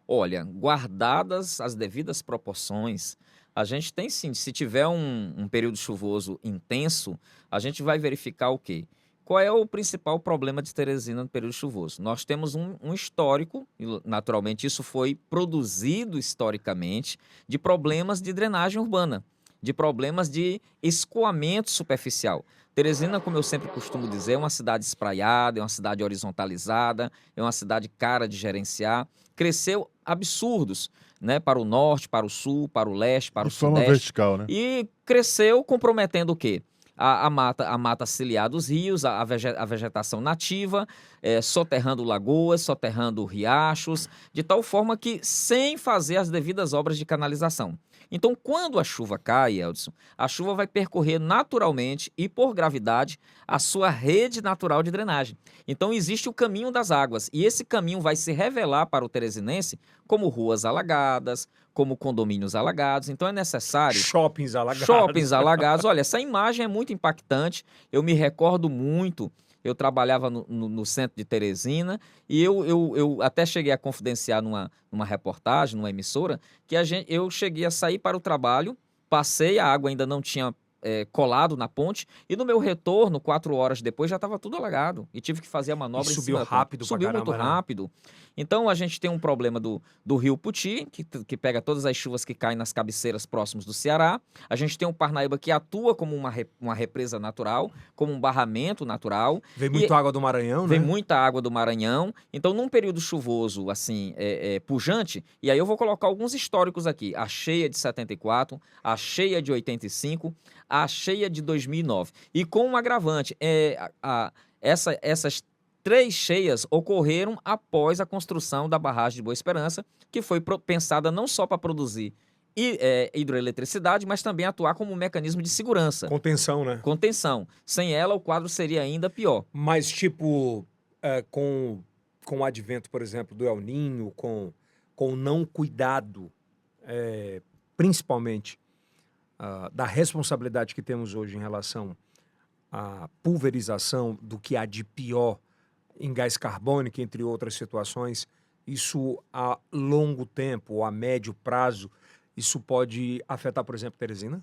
Olha, guardadas as devidas proporções, a gente tem sim. Se tiver um período chuvoso intenso, a gente vai verificar o quê? Qual é o principal problema de Teresina no período chuvoso? Nós temos um histórico, e naturalmente isso foi produzido historicamente, de problemas de drenagem urbana, de problemas de escoamento superficial. Teresina, como eu sempre costumo dizer, é uma cidade espraiada, é uma cidade horizontalizada, é uma cidade cara de gerenciar. Cresceu absurdos, né, para o norte, para o sul, para o leste, para o De forma sudeste. vertical, né? E cresceu comprometendo o quê? A mata ciliar dos rios, a vegetação nativa, soterrando lagoas, soterrando riachos, de tal forma que sem fazer as devidas obras de canalização. Então, quando a chuva cai, Eldson, a chuva vai percorrer naturalmente e por gravidade a sua rede natural de drenagem. Então, existe o caminho das águas e esse caminho vai se revelar para o teresinense como ruas alagadas, como condomínios alagados. Então, é necessário... Shoppings alagados. Shoppings alagados. Olha, essa imagem é muito impactante. Eu me recordo muito... Eu trabalhava no centro de Teresina e eu até cheguei a confidenciar numa reportagem, numa emissora, que eu cheguei a sair para o trabalho, passei, a água ainda não tinha colado na ponte, e no meu retorno, 4 horas depois, já estava tudo alagado. E tive que fazer a manobra E em subiu cima da ponte. rápido pra Subiu muito caramba, né? rápido. Então a gente tem um problema do rio Puti, que pega todas as chuvas que caem nas cabeceiras próximos do Ceará. A gente tem o Parnaíba, que atua como uma represa natural, como um barramento natural. Vem muito água do Maranhão, Vem né? muita água do Maranhão. Então, num período chuvoso, assim, pujante, e aí eu vou colocar alguns históricos aqui. A cheia de 74, a cheia de 85, a cheia de 2009. E com um agravante, essas 3 cheias ocorreram após a construção da barragem de Boa Esperança, que foi pensada não só para produzir hidroeletricidade, mas também atuar como um mecanismo de segurança. Contenção, né? Contenção. Sem ela, o quadro seria ainda pior. Mas, tipo, com o advento, por exemplo, do El Niño, com o não cuidado, principalmente, da responsabilidade que temos hoje em relação à pulverização do que há de pior em gás carbônico, entre outras situações, isso a longo tempo ou a médio prazo, isso pode afetar, por exemplo, Teresina?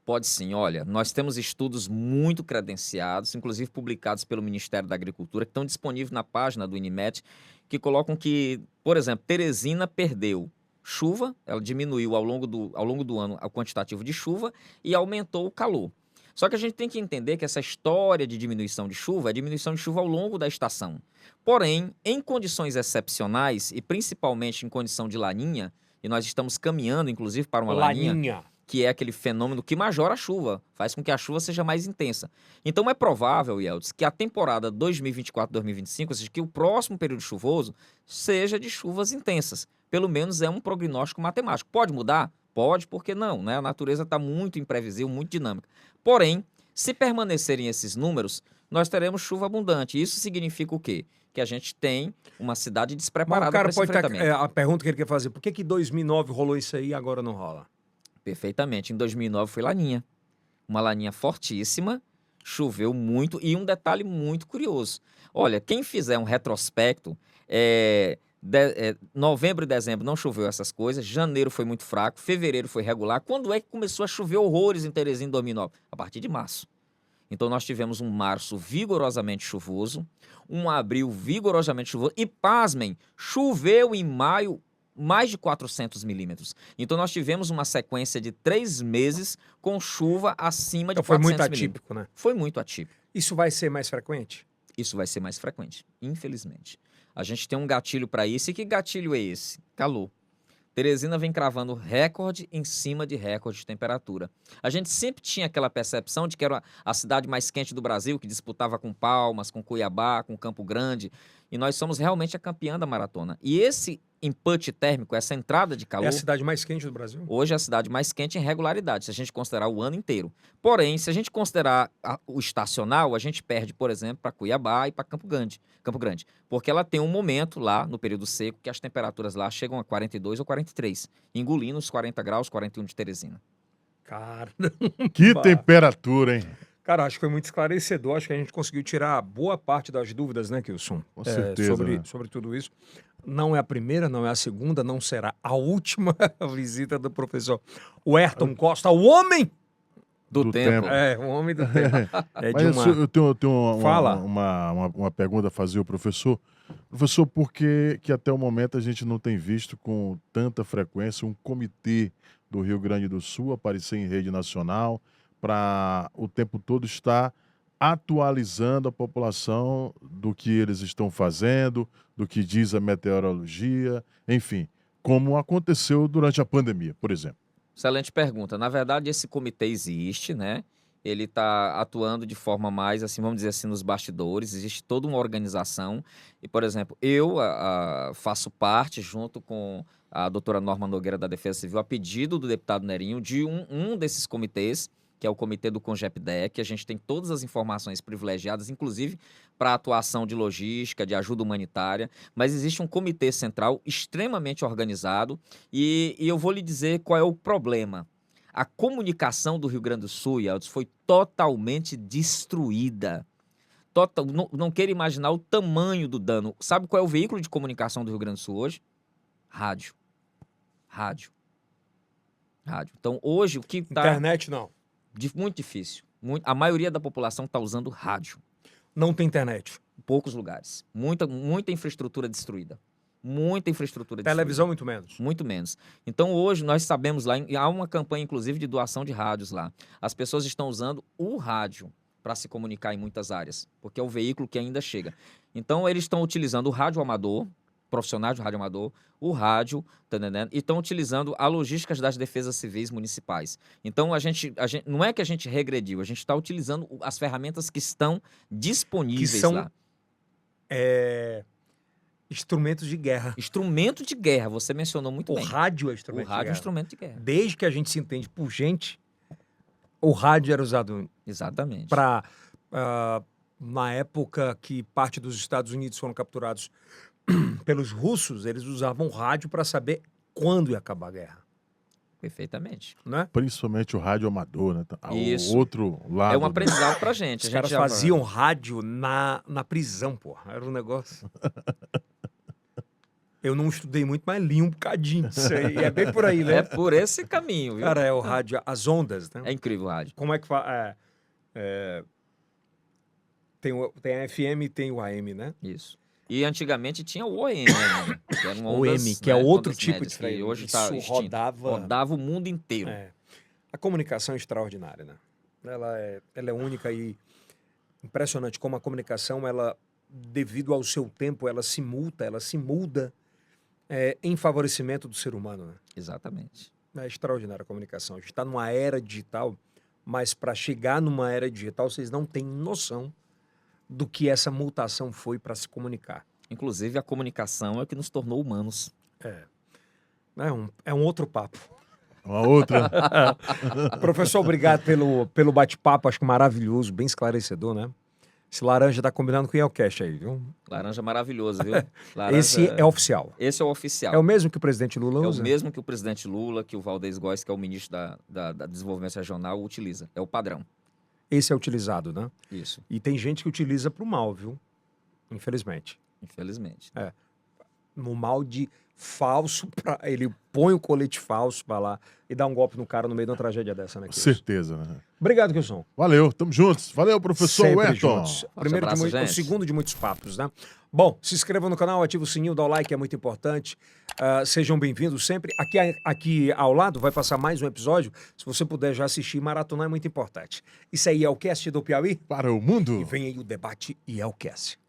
Pode sim. Olha, nós temos estudos muito credenciados, inclusive publicados pelo Ministério da Agricultura, que estão disponíveis na página do INMET, que colocam que, por exemplo, Teresina perdeu chuva, ela diminuiu ao longo do ano o quantitativo de chuva e aumentou o calor. Só que a gente tem que entender que essa história de diminuição de chuva é diminuição de chuva ao longo da estação. Porém, em condições excepcionais, e principalmente em condição de laninha, e nós estamos caminhando, inclusive, para uma laninha, que é aquele fenômeno que majora a chuva, faz com que a chuva seja mais intensa. Então é provável, Yeltsin, que a temporada 2024-2025, ou seja, que o próximo período chuvoso seja de chuvas intensas. Pelo menos é um prognóstico matemático. Pode mudar? Pode, por que não? Né? A natureza está muito imprevisível, muito dinâmica. Porém, se permanecerem esses números, nós teremos chuva abundante. Isso significa o quê? Que a gente tem uma cidade despreparada para esse enfrentamento. A pergunta que ele quer fazer, por que 2009 rolou isso aí e agora não rola? Perfeitamente. Em 2009 foi laninha. Uma laninha fortíssima, choveu muito e um detalhe muito curioso. Olha, quem fizer um retrospecto, novembro e dezembro não choveu essas coisas, janeiro foi muito fraco, fevereiro foi regular. Quando é que começou a chover horrores em Teresina em 2009? A partir de março. Então nós tivemos um março vigorosamente chuvoso, um abril vigorosamente chuvoso e, pasmem, choveu em maio mais de 400 milímetros. Então nós tivemos uma sequência de 3 meses com chuva acima de 400 milímetros. Foi muito atípico, né? Foi muito atípico. Isso vai ser mais frequente? Isso vai ser mais frequente, infelizmente. A gente tem um gatilho para isso. E que gatilho é esse? Calor. Teresina vem cravando recorde em cima de recorde de temperatura. A gente sempre tinha aquela percepção de que era a cidade mais quente do Brasil, que disputava com Palmas, com Cuiabá, com Campo Grande. E nós somos realmente a campeã da maratona. E esse input térmico, essa entrada de calor... É a cidade mais quente do Brasil? Hoje é a cidade mais quente em regularidade, se a gente considerar o ano inteiro. Porém, se a gente considerar o estacional, a gente perde, por exemplo, para Cuiabá e para Campo Grande. Porque ela tem um momento lá, no período seco, que as temperaturas lá chegam a 42 ou 43, engolindo os 40 graus, 41 de Teresina. Caramba! Que temperatura, hein? Cara, acho que foi muito esclarecedor. Acho que a gente conseguiu tirar boa parte das dúvidas, né, Kilson? Com certeza, né? Sobre tudo isso. Não é a primeira, não é a segunda, não será a última visita do professor Ayrton Costa, o homem do tempo. O homem do tempo. Mas eu tenho Fala. uma pergunta a fazer ao professor. Professor, por que até o momento a gente não tem visto com tanta frequência um comitê do Rio Grande do Sul aparecer em rede nacional para o tempo todo estar atualizando a população do que eles estão fazendo, do que diz a meteorologia, enfim, como aconteceu durante a pandemia, por exemplo? Excelente pergunta. Na verdade, esse comitê existe, né? Ele está atuando de forma mais, assim, vamos dizer assim, nos bastidores. Existe toda uma organização. E, por exemplo, eu faço parte, junto com a doutora Norma Nogueira da Defesa Civil, a pedido do deputado Nerinho, de um desses comitês, que é o comitê do CONGEPDEC. A gente tem todas as informações privilegiadas, inclusive para atuação de logística, de ajuda humanitária, mas existe um comitê central extremamente organizado e eu vou lhe dizer qual é o problema. A comunicação do Rio Grande do Sul, Yeltsin, foi totalmente destruída. Não quero imaginar o tamanho do dano. Sabe qual é o veículo de comunicação do Rio Grande do Sul hoje? Rádio. Então, hoje, o que está... Internet, não. Muito difícil. A maioria da população está usando rádio. Não tem internet. Em poucos lugares. Muita infraestrutura destruída. Muita infraestrutura destruída. Televisão, muito menos. Muito menos. Então, hoje, nós sabemos lá, há uma campanha, inclusive, de doação de rádios lá. As pessoas estão usando o rádio para se comunicar em muitas áreas, porque é o veículo que ainda chega. Então, eles estão utilizando o rádio amador, profissionais do rádio amador, o rádio, e estão utilizando a logística das defesas civis municipais. Então, a gente não é que a gente regrediu, a gente está utilizando as ferramentas que estão disponíveis Que são, lá. Instrumentos de guerra. Instrumento de guerra, você mencionou muito O bem. rádio é O instrumento de rádio é um guerra. instrumento de guerra. Desde que a gente se entende por gente, o rádio era usado Exatamente. para... na época que parte dos Estados Unidos foram capturados pelos russos, eles usavam o rádio para saber quando ia acabar a guerra, Perfeitamente. né? Principalmente o rádio amador, né? Isso. O outro lado. É um aprendizado pra gente. Os caras faziam rádio na prisão, porra. Era um negócio... Eu não estudei muito, mas li um bocadinho disso aí. É bem por aí, né? É por esse caminho, viu? Cara, é o rádio, as ondas, né? É incrível o rádio. Como é que fala? Tem a FM e tem o AM, né? Isso. E antigamente tinha o OM, né? Que eram O ondas, M, que é né, outro ondas tipo médias, de que freio. hoje Isso está extinto. rodava... Rodava o mundo inteiro. É. A comunicação é extraordinária, né? Ela é única e impressionante como a comunicação, ela, devido ao seu tempo, ela se muda em favorecimento do ser humano, né? Exatamente. É extraordinária a comunicação. A gente está numa era digital, mas para chegar numa era digital, vocês não têm noção do que essa mutação foi para se comunicar. Inclusive, a comunicação é o que nos tornou humanos. É um outro papo. Uma outra. Professor, obrigado pelo bate-papo, acho que maravilhoso, bem esclarecedor, né? Esse laranja tá combinando com o Yelcast aí, viu? Laranja maravilhoso, viu? Laranja... Esse é oficial. Esse é o oficial. É o mesmo que o presidente Lula É usa? o mesmo que o presidente Lula, que o Valdez Góes, que é o ministro da Desenvolvimento Regional, utiliza. É o padrão. Esse é utilizado, né? Isso, E tem gente que utiliza pro mal, viu? Infelizmente. infelizmente. No mal de falso, ele põe o colete falso pra lá e dá um golpe no cara no meio de uma tragédia dessa, né, Kilson? Certeza, né? Obrigado, Kilson. Valeu, tamo juntos. Valeu, professor Sempre Ayrton. juntos. Primeiro abraço, o gente. segundo de muitos papos, né? Bom, se inscreva no canal, ativa o sininho, dá o like, é muito importante. Sejam bem-vindos sempre. Aqui ao lado vai passar mais um episódio. Se você puder já assistir, maratonar é muito importante. Isso aí é o Cast do Piauí. Para o mundo. E vem aí o debate e é o Cast.